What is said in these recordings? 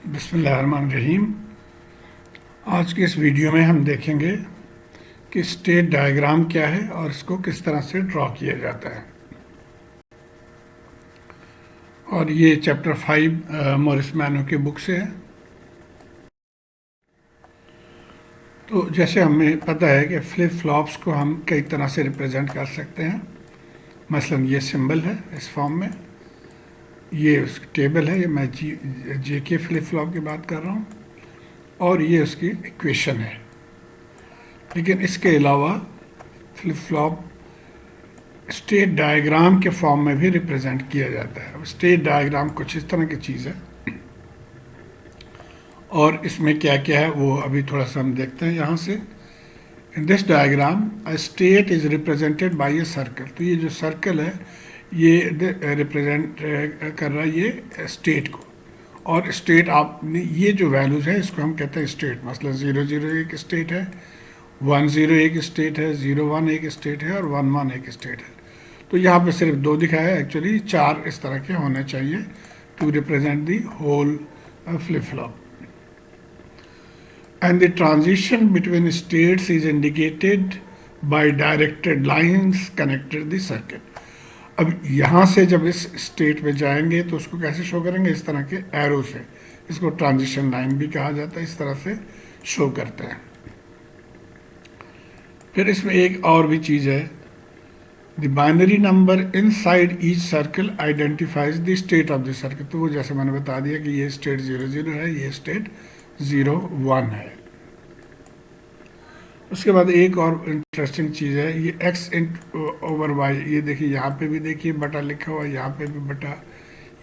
बिस्मिल्लाहिर्रहमानिर्रहीम। आज के इस वीडियो में हम देखेंगे कि स्टेट डायग्राम क्या है और इसको किस तरह से ड्रॉ किया जाता है। और ये चैप्टर 5 मॉरिस मैनो की बुक से है। तो जैसे हमें पता है कि फ्लिप फ्लॉप्स को हम कई तरह से रिप्रेजेंट कर सकते हैं। मसलन ये सिंबल है इस फॉर्म में, ये उसकी टेबल है, ये मैं जे के फ्लिप फ्लॉप की बात कर रहा हूँ, और ये उसकी इक्वेशन है। लेकिन इसके अलावा फ्लिप फ्लॉप स्टेट डायग्राम के फॉर्म में भी रिप्रेजेंट किया जाता है। अब स्टेट डायग्राम कुछ इस तरह की चीज़ है, और इसमें क्या क्या है वो अभी थोड़ा सा हम देखते हैं यहाँ से। In this diagram a state is represented by a circle. तो ये जो सर्कल है ये रिप्रेजेंट कर रहा है ये स्टेट को। और स्टेट आपने ये जो वैल्यूज़ है इसको हम कहते हैं स्टेट। मतलब 0 0 एक स्टेट है, 1 0 एक स्टेट है, 0 1 एक स्टेट है, और 1 1 एक स्टेट है। तो यहाँ पे सिर्फ 2 दिखाया है, एक्चुअली 4 इस तरह के होने चाहिए to represent the whole flip flop. And the transition between states is indicated by directed lines connected the circuit. अब यहाँ से जब इस स्टेट में जाएंगे तो उसको कैसे शो करेंगे? इस तरह के एरो से। इसको ट्रांजिशन लाइन भी कहा जाता है, इस तरह से शो करते हैं। फिर इसमें एक और भी चीज़ है, the binary number inside each circle identifies the state of the circle. तो वो जैसे मैंने बता दिया कि ये स्टेट 0 0 है, ये स्टेट 0 1 है। उसके बाद एक और इंटरेस्टिंग चीज़ है, ये x ओवर y। ये देखिए यहाँ पे भी देखिए बटा लिखा हुआ है, यहाँ पे भी बटा।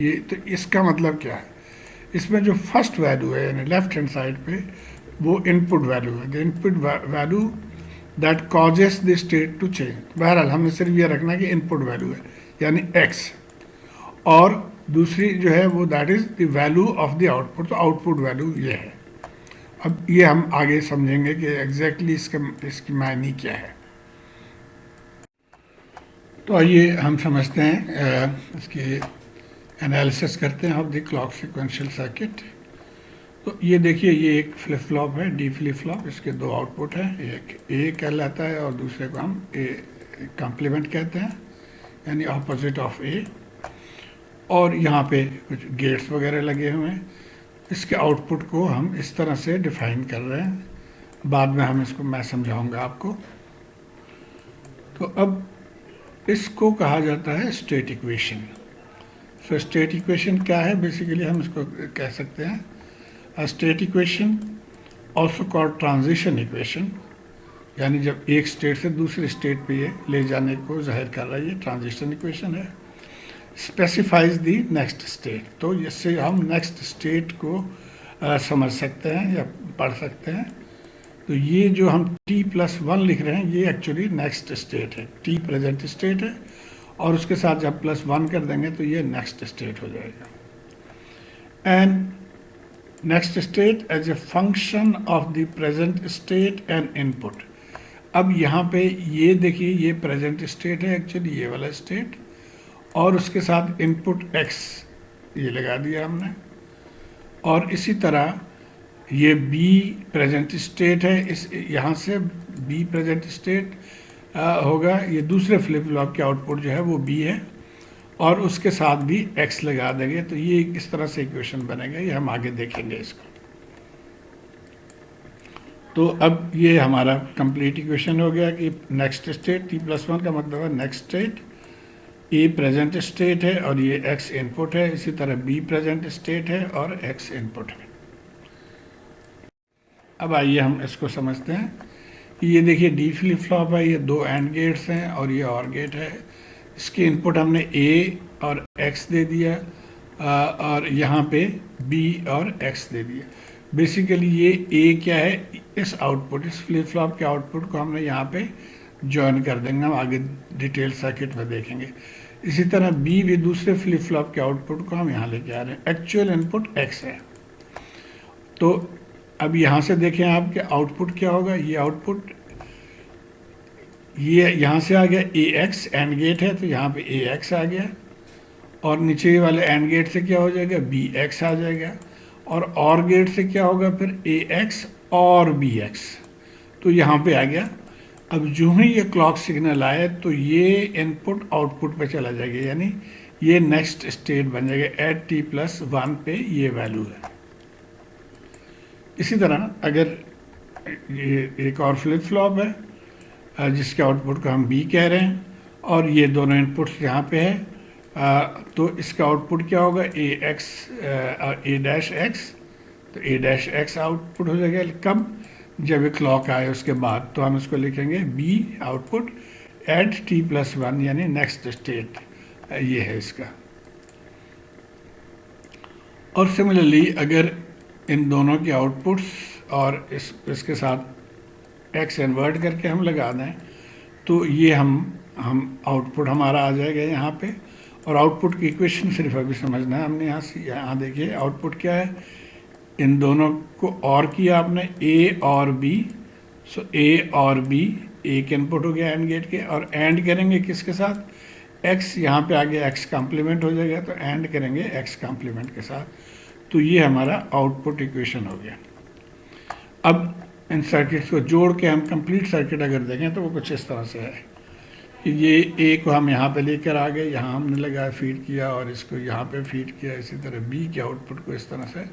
ये तो इसका मतलब क्या है? इसमें जो फर्स्ट वैल्यू है यानी लेफ्ट हैंड साइड पे वो इनपुट वैल्यू है, the input value that causes the state to change. बहरहाल हमने सिर्फ ये रखना कि इनपुट वैल्यू है यानी x, और दूसरी जो है वो that is the value of the output. तो आउटपुट वैल्यू ये है। अब ये हम आगे समझेंगे कि एग्जैक्टली इसकी मायने क्या है। तो आइए हम समझते हैं, इसकी एनालिसिस करते हैं of the clock sequential circuit. तो ये देखिए, ये एक फ्लिप फ्लॉप है, डी फ्लिप फ्लॉप। इसके 2 आउटपुट हैं, एक ए कहलाता है और दूसरे को हम ए कॉम्प्लीमेंट कहते हैं, यानी ऑपोजिट ऑफ ए। और यहाँ पे कुछ गेट्स वगैरह लगे हुए हैं। इसके आउटपुट को हम इस तरह से डिफाइन कर रहे हैं, बाद में हम इसको मैं समझाऊंगा आपको। तो अब इसको कहा जाता है स्टेट इक्वेशन। सो स्टेट इक्वेशन क्या है? बेसिकली हम इसको कह सकते हैं a state equation also called transition equation, यानी जब एक स्टेट से दूसरे स्टेट पे ये ले जाने को जाहिर कर रहा है, ये ट्रांजिशन इक्वेशन है। स्पेसिफाइज दी नेक्स्ट स्टेट। तो इससे हम नेक्स्ट स्टेट को समझ सकते हैं या पढ़ सकते हैं। तो ये जो हम t+1 लिख रहे हैं ये एक्चुअली नेक्स्ट स्टेट है, t प्रेजेंट स्टेट है, और उसके साथ जब +1 कर देंगे तो ये नेक्स्ट स्टेट हो जाएगा। And next state as a function of the present state and input. अब यहाँ पे ये देखिए, ये प्रेजेंट स्टेट है एक्चुअली, ये वाला स्टेट, और उसके साथ इनपुट x ये लगा दिया हमने। और इसी तरह ये b प्रेजेंट स्टेट है, इस यहाँ से b प्रेजेंट स्टेट होगा। ये दूसरे फ्लिप फ्लॉप के आउटपुट जो है वो b है, और उसके साथ भी x लगा देंगे। तो ये इस तरह से इक्वेशन बनेगा, ये हम आगे देखेंगे इसको। तो अब ये हमारा कंप्लीट इक्वेशन हो गया कि नेक्स्ट स्टेट t+1 का मतलब है नेक्स्ट स्टेट, ए प्रेजेंट स्टेट है और ये x इनपुट है। इसी तरह b प्रेजेंट स्टेट है और x इनपुट है। अब आइए हम इसको समझते हैं। ये देखिए डी फ्लिप फ्लॉप है, ये 2 एंड गेट्स हैं और ये और गेट है। इसके इनपुट हमने a और x दे दिया, और यहाँ पे b और x दे दिया। बेसिकली ये a क्या है? इस आउटपुट, इस फ्लिप फ्लॉप के आउटपुट को हमने यहाँ पे ज्वाइन कर देंगे, हम आगे डिटेल सर्किट में देखेंगे। इसी तरह b भी दूसरे फ्लिप फ्लॉप के आउटपुट को हम यहाँ लेके आ रहे हैं। एक्चुअल इनपुट x है। तो अब यहाँ से देखें आपके आउटपुट क्या होगा। ये आउटपुट ये यहाँ से आ गया ax, एंड गेट है तो यहाँ पे ax आ गया, और नीचे वाले एंड गेट से क्या हो जाएगा? bx आ जाएगा। और गेट से क्या होगा फिर AX और BX, तो यहाँ पे आ गया। अब जो ही ये क्लॉक सिग्नल आए तो ये इनपुट आउटपुट पे चला जाएगा, यानी ये नेक्स्ट स्टेट बन जाएगा एट t+1 पे ये वैल्यू है। इसी तरह अगर ये एक और फ्लिप फ्लॉप है जिसके आउटपुट को हम B कह रहे हैं और ये दोनों इनपुट्स यहाँ पे है, तो इसका आउटपुट क्या होगा AX A-X, तो A-X आउटपुट हो जाएगा। कब? जब ये क्लॉक आए उसके बाद, तो हम इसको लिखेंगे B आउटपुट एट t+1, यानी नेक्स्ट स्टेट ये है इसका। और सिमिलरली अगर इन दोनों के आउटपुट्स और इसके साथ X इन्वर्ट करके हम लगा दें तो ये हम आउटपुट हमारा आ जाएगा यहाँ पे। और आउटपुट की इक्वेशन सिर्फ अभी समझना है हमने। यहाँ देखिए आउटपुट क्या है, इन दोनों को और किया आपने A और B, सो A और B एक इनपुट हो गया एंड गेट के, और एंड करेंगे किसके साथ, X, यहाँ पे आगे X कॉम्प्लीमेंट हो जाएगा तो एंड करेंगे X कॉम्प्लीमेंट के साथ, तो ये हमारा आउटपुट इक्वेशन हो गया। अब इन सर्किट्स को जोड़ के हम कंप्लीट सर्किट अगर देखें तो वो कुछ इस तरह से है कि ये A को हम यहाँ पे लेकर आ गए, यहाँ हमने लगाया फीड किया और इसको यहाँ पे फीड किया। इसी तरह B के आउटपुट को इस तरह से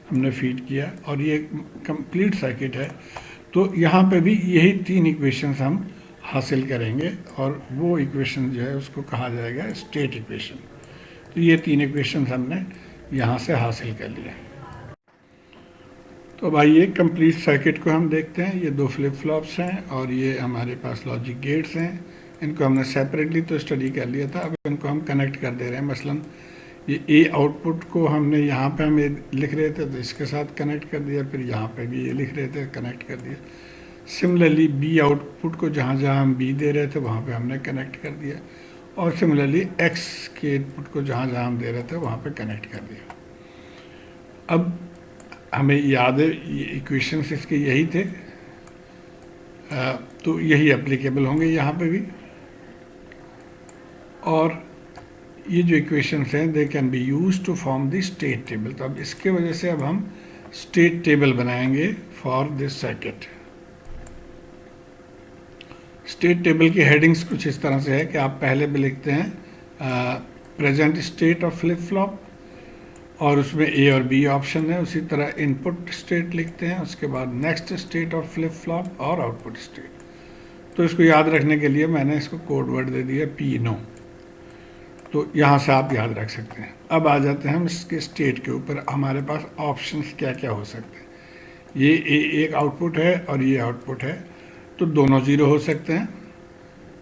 हमने फीड किया और ये कंप्लीट सर्किट है। तो यहाँ पे भी यही 3 इक्वेशंस हम हासिल करेंगे और वो इक्वेशन जो है उसको कहा जाएगा स्टेट इक्वेशन। तो ये 3 इक्वेशंस हमने यहाँ से हासिल कर लिया। तो भाई ये कंप्लीट सर्किट को हम देखते हैं। ये 2 फ्लिप फ्लॉप्स हैं और ये हमारे पास लॉजिक गेट्स हैं। इनको हमने सेपरेटली तो स्टडी कर लिया था, अब इनको हम कनेक्ट कर दे रहे हैं। मसलन ये A आउटपुट को हमने यहाँ पे हम लिख रहे थे तो इसके साथ कनेक्ट कर दिया, फिर यहाँ पे भी ये लिख रहे थे कनेक्ट कर दिया। सिमिलरली B आउटपुट को जहाँ जहाँ हम B दे रहे थे वहाँ पे हमने कनेक्ट कर दिया, और सिमिलरली X के इनपुट को जहाँ जहाँ हम दे रहे थे वहाँ पे कनेक्ट कर दिया। अब हमें याद है ये इक्वेशंस इसके यही थे, तो यही एप्लीकेबल होंगे यहाँ पे भी। और ये जो इक्वेशंस हैं they can be use to form the state table. तो अब इसके वजह से अब हम स्टेट टेबल बनाएंगे for this circuit. State table की हेडिंग्स कुछ इस तरह से है कि आप पहले भी लिखते हैं present state of flip flop, और उसमें A और B ऑप्शन है। उसी तरह इनपुट स्टेट लिखते हैं, उसके बाद next state of flip flop और आउटपुट स्टेट। तो इसको याद रखने के लिए मैंने इसको कोड वर्ड दे दिया P-No, तो यहाँ से आप याद रख सकते हैं। अब आ जाते हैं हम इसके स्टेट के ऊपर। हमारे पास ऑप्शंस क्या क्या हो सकते हैं। ये एक आउटपुट है और ये आउटपुट है, तो दोनों ज़ीरो हो सकते हैं,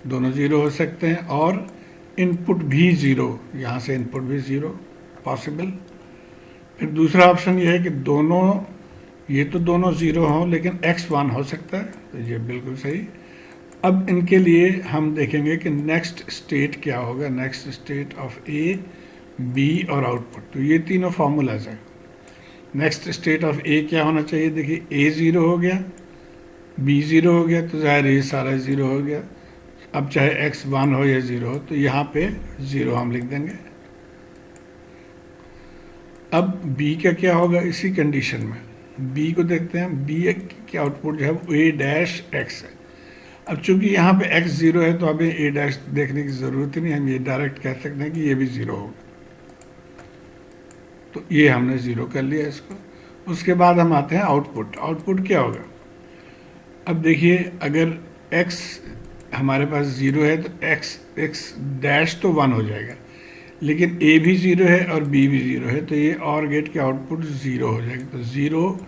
दोनों ज़ीरो हो सकते हैं, और इनपुट भी ज़ीरो, यहाँ से इनपुट भी ज़ीरो पॉसिबल। फिर दूसरा ऑप्शन ये है कि दोनों, ये तो दोनों ज़ीरो हों लेकिन X 1 हो सकता है, तो ये बिल्कुल सही। अब इनके लिए हम देखेंगे कि नेक्स्ट स्टेट क्या होगा, next state of A, B और आउटपुट। तो ये तीनों फार्मूलाज हैं। नेक्स्ट स्टेट ऑफ A क्या होना चाहिए, देखिए A ज़ीरो हो गया, B ज़ीरो हो गया, तो ज़ाहिर ये सारा ज़ीरो हो गया। अब चाहे X 1 हो या ज़ीरो हो, तो यहाँ पे ज़ीरो हम लिख देंगे। अब B का क्या होगा इसी कंडीशन में, B को देखते हैं। B के आउटपुट जो है वो A-X है। अब चूंकि यहाँ पे X ज़ीरो है तो हमें A- देखने की ज़रूरत ही नहीं, हम ये डायरेक्ट कह सकते हैं कि ये भी ज़ीरो होगा। तो ये हमने ज़ीरो कर लिया इसको। उसके बाद हम आते हैं आउटपुट। आउटपुट क्या होगा, अब देखिए अगर X हमारे पास ज़ीरो है तो X' तो 1 हो जाएगा, लेकिन A भी ज़ीरो है और B भी ज़ीरो है, तो ये OR गेट के आउटपुट ज़ीरो हो जाएगा। तो ज़ीरो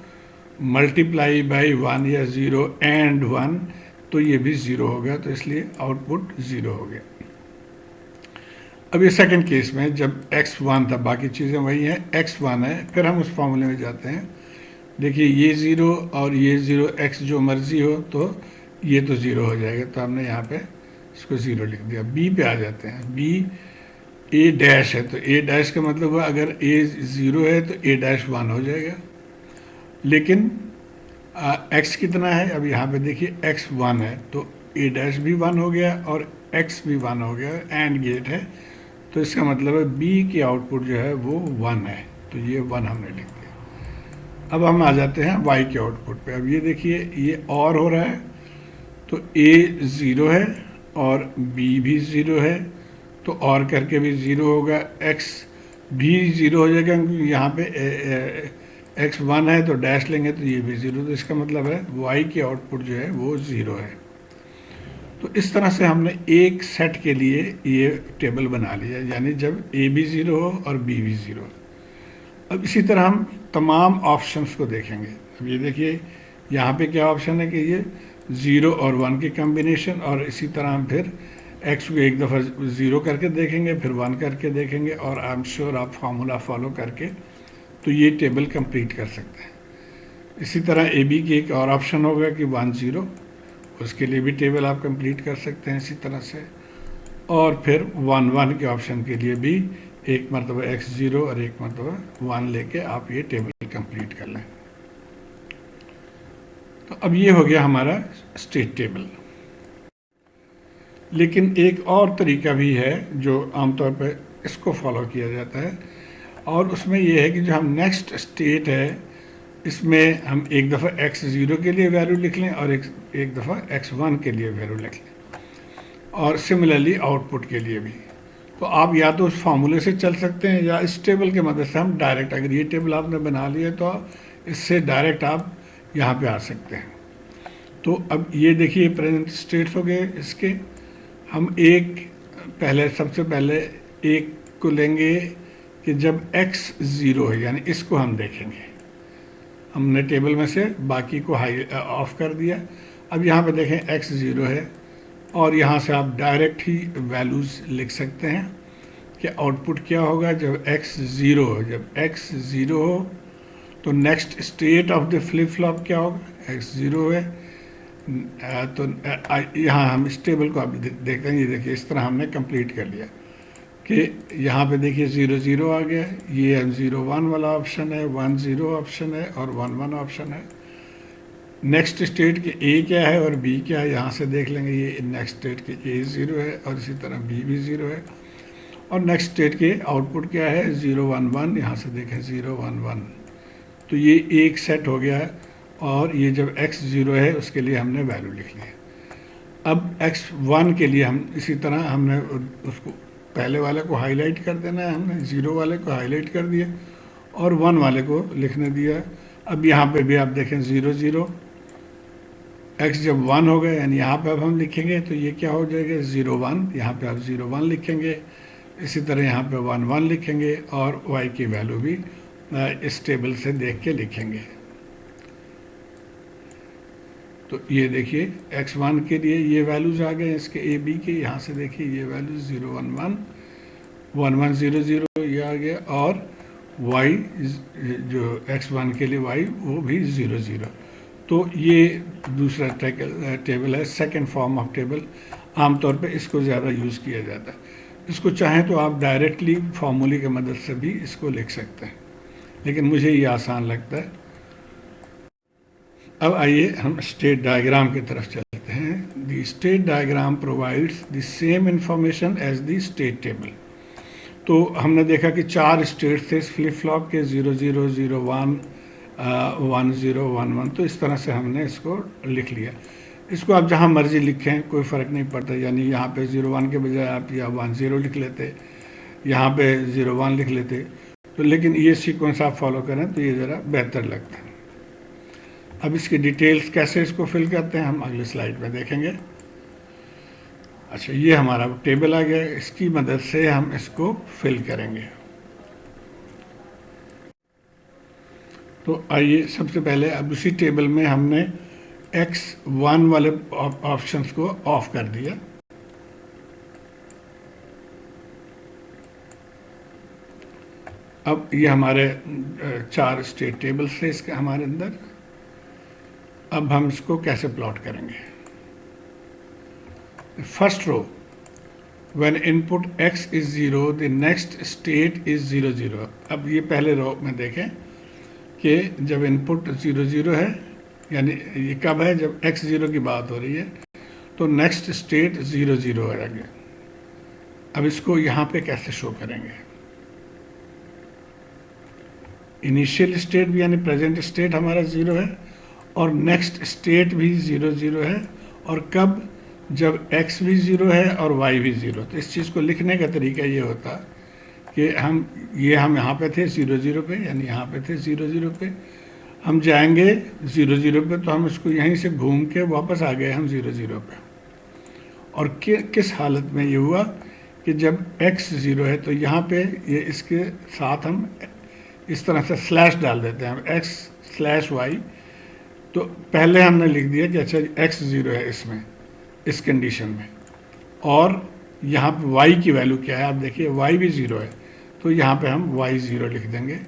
मल्टीप्लाई बाई 1 या ज़ीरो एंड 1, तो ये भी ज़ीरो हो गया, तो इसलिए आउटपुट ज़ीरो हो गया। अब ये सेकंड केस में जब X 1 था, बाकी चीज़ें वही हैं, X 1 है, फिर हम उस फॉर्मूले में जाते हैं। देखिए ये ज़ीरो और ये ज़ीरो, X जो मर्ज़ी हो, तो ये तो ज़ीरो हो जाएगा, तो हमने यहाँ पे इसको ज़ीरो लिख दिया। B पे आ जाते हैं। B A' है, तो A' का मतलब हुआ अगर A ज़ीरो है तो A' 1 हो जाएगा, लेकिन X कितना है, अब यहाँ पे देखिए X 1 है, तो A' भी 1 हो गया और X भी 1 हो गया, एंड गेट है, तो इसका मतलब है B की आउटपुट जो है वो 1 है, तो ये 1 हमने लिख दिया। अब हम आ जाते हैं y के आउटपुट पे। अब ये देखिए ये और हो रहा है, तो a 0 है और b भी 0 है, तो और करके भी 0 होगा, x भी 0 हो जाएगा क्योंकि यहाँ पे x 1 है तो डैश लेंगे तो ये भी 0, तो इसका मतलब है y की आउटपुट जो है वो 0 है। तो इस तरह से हमने एक सेट के लिए ये टेबल बना लिया, यानी जब a भी 0 हो और b भी 0 हो। अब इसी तरह हम तमाम ऑप्शंस को देखेंगे। अब ये देखिए यहाँ पे क्या ऑप्शन है कि ये 0 और 1 की कम्बिनेशन, और इसी तरह हम फिर x को एक दफ़ा 0 करके देखेंगे, फिर 1 करके देखेंगे, और आई एम श्योर आप फार्मूला फॉलो करके तो ये टेबल कंप्लीट कर सकते हैं। इसी तरह ए बी की एक और ऑप्शन होगा कि 1 0, उसके लिए भी टेबल आप कंप्लीट कर सकते हैं इसी तरह से, और फिर 1 1 के ऑप्शन के लिए भी एक मरतबा x 0 और एक मरतबा 1 लेके आप ये टेबल कंप्लीट कर लें। तो अब ये हो गया हमारा स्टेट टेबल। लेकिन एक और तरीका भी है जो आमतौर पर इसको फॉलो किया जाता है, और उसमें यह है कि जो हम नेक्स्ट स्टेट है इसमें हम एक दफ़ा x 0 के लिए वैल्यू लिख लें और एक दफ़ा x 1 के लिए वैल्यू लिख लें, और सिमिलरली आउटपुट के लिए भी। तो आप या तो उस फार्मूले से चल सकते हैं या इस टेबल के मदद से हम डायरेक्ट, अगर ये टेबल आपने बना लिया तो इससे डायरेक्ट आप यहाँ पे आ सकते हैं। तो अब ये देखिए प्रेजेंट स्टेट्स हो गए इसके। हम एक पहले सबसे पहले एक को लेंगे कि जब x 0 है, यानी इसको हम देखेंगे। हमने टेबल में से बाकी को हाई ऑफ कर दिया। अब यहाँ पे देखें x 0 है, और यहाँ से आप डायरेक्ट ही वैल्यूज़ लिख सकते हैं कि आउटपुट क्या होगा जब x 0 हो। जब x 0 हो तो next state of the flip flop क्या होगा, x 0 है। तो यहाँ हम इस टेबल को अब देखते हैं। ये देखिए इस तरह हमने कंप्लीट कर लिया कि यहाँ पे देखिए 0 0 आ गया, ये 0 1 वाला ऑप्शन है, 1 0 ऑप्शन है और 1 1 ऑप्शन है। नेक्स्ट स्टेट के ए क्या है और बी क्या है यहाँ से देख लेंगे। ये नेक्स्ट स्टेट के ए 0 है और इसी तरह बी भी 0 है, और नेक्स्ट स्टेट के आउटपुट क्या है 0 1 1, यहाँ से देखें 0 1 1। तो ये एक सेट हो गया है, और ये जब x 0 है उसके लिए हमने वैल्यू लिख ली। अब x 1 के लिए हम इसी तरह हमने उसको पहले वाले को हाईलाइट कर देना है, हमने 0 वाले को हाईलाइट कर दिया और 1 वाले को लिखने दिया। अब यहाँ पे भी आप देखें 0 0, x जब 1 हो गया यानी यहाँ पे अब हम लिखेंगे तो ये क्या हो जाएगा 0 1, यहाँ पे आप 0 1 लिखेंगे। इसी तरह यहाँ पे 1 1 लिखेंगे और y की वैल्यू भी इस टेबल से देख के लिखेंगे। तो ये देखिए x1 के लिए ये वैल्यूज़ आ गए इसके ए बी के। यहाँ से देखिए ये वैल्यू 0 1 1 1 1 0 0 ये आ गया, और y जो x1 के लिए y वो भी 0 0। तो ये दूसरा टेबल है, सेकंड फॉर्म ऑफ टेबल। आमतौर पे इसको ज़्यादा यूज़ किया जाता है। इसको चाहें तो आप डायरेक्टली फार्मूले की मदद से भी इसको लिख सकते हैं, लेकिन मुझे ये आसान लगता है। अब आइए हम स्टेट डायग्राम की तरफ चलते हैं। The state diagram provides the same information as the state table. तो हमने देखा कि 4 स्टेट थे इस फ्लिप फ्लॉप के, 0 0 0 1 1 0 1 1। तो इस तरह से हमने इसको लिख लिया। इसको आप जहाँ मर्जी लिखें कोई फ़र्क नहीं पड़ता, यानी यहाँ पे 0 1 के बजाय आप या 1 0 लिख लेते, यहाँ पे 0 1 लिख लेते। तो लेकिन ये सीक्वेंस आप फॉलो करें तो ये ज़रा बेहतर लगता है। अब इसकी डिटेल्स कैसे इसको फिल करते हैं हम अगले स्लाइड में देखेंगे। अच्छा, ये हमारा टेबल आ गया, इसकी मदद से हम इसको फिल करेंगे। तो आइए सबसे पहले अब उसी टेबल में हमने x1 वाले ऑप्शंस को ऑफ कर दिया। अब ये हमारे 4 स्टेट टेबल्स थे इसके हमारे अंदर। अब हम इसको कैसे प्लॉट करेंगे। First row, when input x is 0 the next state is 0 0। अब ये पहले रो में देखें कि जब इनपुट 0 0 है, यानी ये कब है जब x 0 की बात हो रही है, तो नेक्स्ट स्टेट 0 0 आ गया। अब इसको यहाँ पे कैसे शो करेंगे। इनिशियल स्टेट भी यानी प्रेजेंट स्टेट हमारा ज़ीरो है और नेक्स्ट स्टेट भी ज़ीरो ज़ीरो है। और कब? जब x भी ज़ीरो है और y भी ज़ीरो। तो इस चीज़ को लिखने का तरीका ये होता कि हम यहाँ पे थे ज़ीरो ज़ीरो पे, यानी यहाँ पे थे ज़ीरो ज़ीरो पे, हम जाएंगे ज़ीरो ज़ीरो पे, तो हम इसको यहीं से घूम के वापस आ गए हम ज़ीरो ज़ीरो पे। और किस हालत में ये हुआ कि जब x ज़ीरो है तो यहाँ पे ये इसके साथ हम इस तरह से स्लैश डाल देते हैं, x स्लैश वाई। तो पहले हमने लिख दिया कि अच्छा x ज़ीरो है इसमें, इस कंडीशन में, और यहाँ पे y की वैल्यू क्या है आप देखिए, y भी ज़ीरो है, तो यहाँ पे हम y ज़ीरो लिख देंगे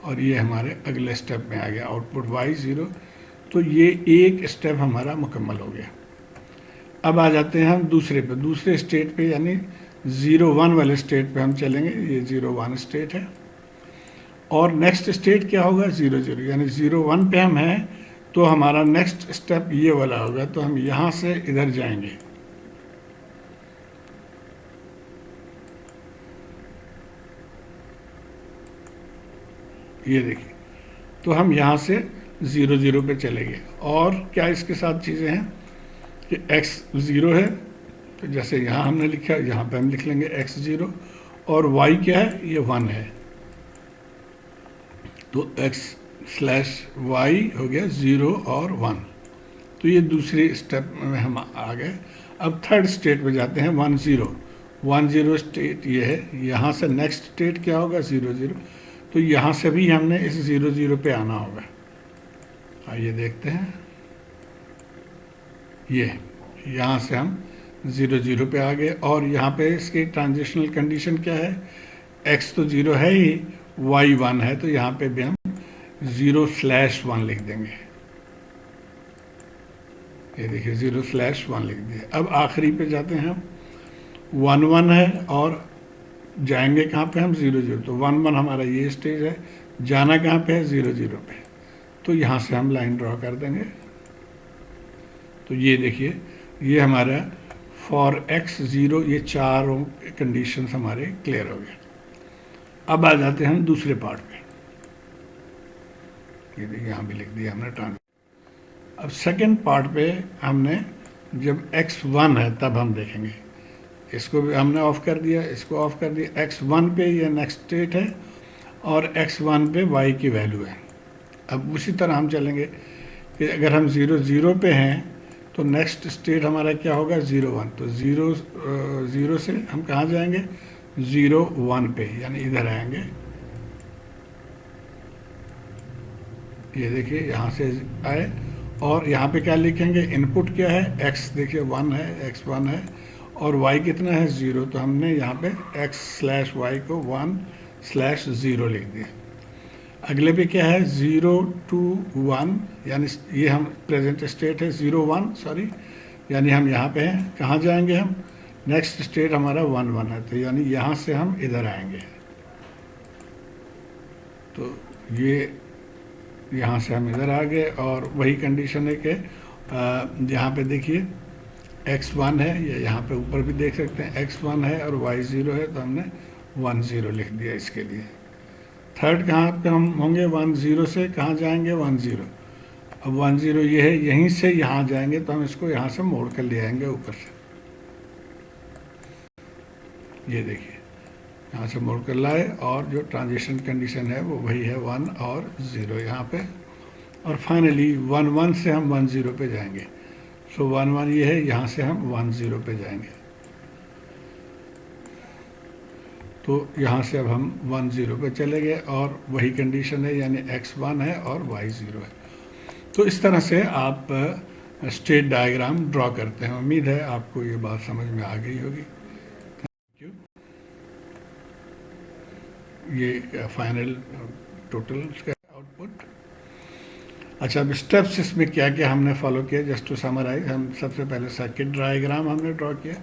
और ये हमारे अगले स्टेप में आ गया आउटपुट y ज़ीरो। तो ये एक स्टेप हमारा मुकम्मल हो गया। अब आ जाते हैं हम दूसरे स्टेट पे, यानी 0 1 वाले स्टेट पे हम चलेंगे। ये 0 1 स्टेट है और नेक्स्ट स्टेट क्या होगा? 0 0, यानी 0 1 पे हम हैं तो हमारा नेक्स्ट स्टेप ये वाला होगा। तो हम यहाँ से इधर जाएंगे, ये देखिए, तो हम यहाँ से 0 0 पे चले गए। और क्या इसके साथ चीज़ें हैं कि x ज़ीरो है, तो जैसे यहाँ हमने लिखा यहाँ पे हम लिख लेंगे x ज़ीरो, और y क्या है? ये 1 है, तो x स्लैश वाई हो गया 0 और 1। तो ये दूसरे स्टेप में हम आ गए। अब थर्ड स्टेट पे जाते हैं 1 0 1 0 स्टेट ये है। यहाँ से नेक्स्ट स्टेट क्या होगा? 0 0। तो यहाँ से भी हमने इस 0 0 पे आना होगा। आइए देखते हैं, ये यहाँ से हम 0 0 पे आ गए और यहाँ पे इसकी ट्रांजिशनल कंडीशन क्या है? x तो 0 है ही, y 1 है, तो यहाँ पे भी हम 0 स्लैश 1 लिख देंगे। ये देखिए 0 स्लैश 1 लिख दिए। अब आखिरी पे जाते हैं हम, 1 1 है और जाएंगे कहाँ पे हम? 0 0। तो 1 1 हमारा ये स्टेज है, जाना कहाँ पे है? 0 0 पे। तो यहाँ से हम लाइन ड्रॉ कर देंगे। तो ये देखिए, ये हमारा फॉर x ज़ीरो, ये चारों कंडीशंस हमारे क्लियर हो गए। अब आ जाते हैं हम दूसरे पार्ट पे। ये देखिए यहाँ भी लिख दिया हमने ट्रांजिशन। अब सेकंड पार्ट पे हमने जब x 1 है तब हम देखेंगे। इसको भी हमने ऑफ कर दिया, इसको ऑफ कर दिया। x 1 पे ये नेक्स्ट स्टेट है और x 1 पे y की वैल्यू है। अब उसी तरह हम चलेंगे कि अगर हम 0 0 पे हैं तो नेक्स्ट स्टेट हमारा क्या होगा? 0 1। तो 0 से हम कहाँ जाएंगे? 0 1 पे, यानी इधर आएंगे। ये देखिए यहाँ से आए और यहाँ पे क्या लिखेंगे? इनपुट क्या है? x देखिए 1 है, x 1 है, और y कितना है? 0। तो हमने यहाँ पे x स्लैश वाई को 1 स्लैश 0 लिख दिया। अगले पे क्या है? 0 2 1, यानी ये हम प्रेजेंट स्टेट है 0 1 सॉरी, यानी हम यहाँ पे हैं। कहाँ जाएंगे हम? नेक्स्ट स्टेट हमारा 1 1 है, तो यानी यहाँ से हम इधर आएंगे। तो ये यहाँ से हम इधर आ गए और वही कंडीशन है कि यहाँ पे देखिए x 1 है, ये यहाँ पे ऊपर भी देख सकते हैं x 1 है और y 0 है, तो हमने 1 0 लिख दिया इसके लिए। थर्ड कहाँ पे हम होंगे? 1 0 से कहाँ जाएंगे? 1 0। अब 1 0 ये है, यहीं से यहाँ जाएंगे, तो हम इसको यहाँ से मोड़ कर ले आएंगे ऊपर से। ये देखिए यहाँ से मोड़ कर लाए और जो ट्रांजिशन कंडीशन है वो वही है 1 और 0 यहाँ पे। और फाइनली 1 1 से हम 1 0 पे जाएंगे। सो 1 1 ये है, यहाँ से हम 1 0 पे जाएंगे। तो यहाँ से अब हम 1 0 पे चले गए और वही कंडीशन है, यानी x 1 है और y 0 है। तो इस तरह से आप स्टेट डायग्राम ड्रॉ करते हैं। उम्मीद है आपको ये बात समझ में आ गई होगी। Thank you. ये फाइनल टोटल आउटपुट। अच्छा, अब स्टेप्स इसमें क्या क्या हमने फॉलो किया, जस्ट टू समराइज। हम सबसे पहले सर्किट डायग्राम हमने ड्रॉ किया,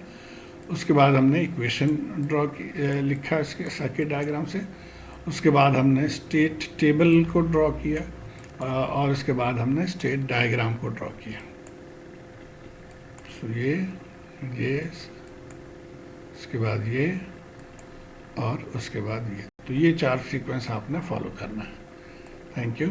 उसके बाद हमने इक्वेशन लिखा इसके सर्किट डायग्राम से, उसके बाद हमने स्टेट टेबल को ड्रॉ किया और उसके बाद हमने स्टेट डायग्राम को ड्रॉ किया। तो ये उसके बाद ये और उसके बाद ये, तो ये 4 सीक्वेंस आपने फॉलो करना है। Thank you.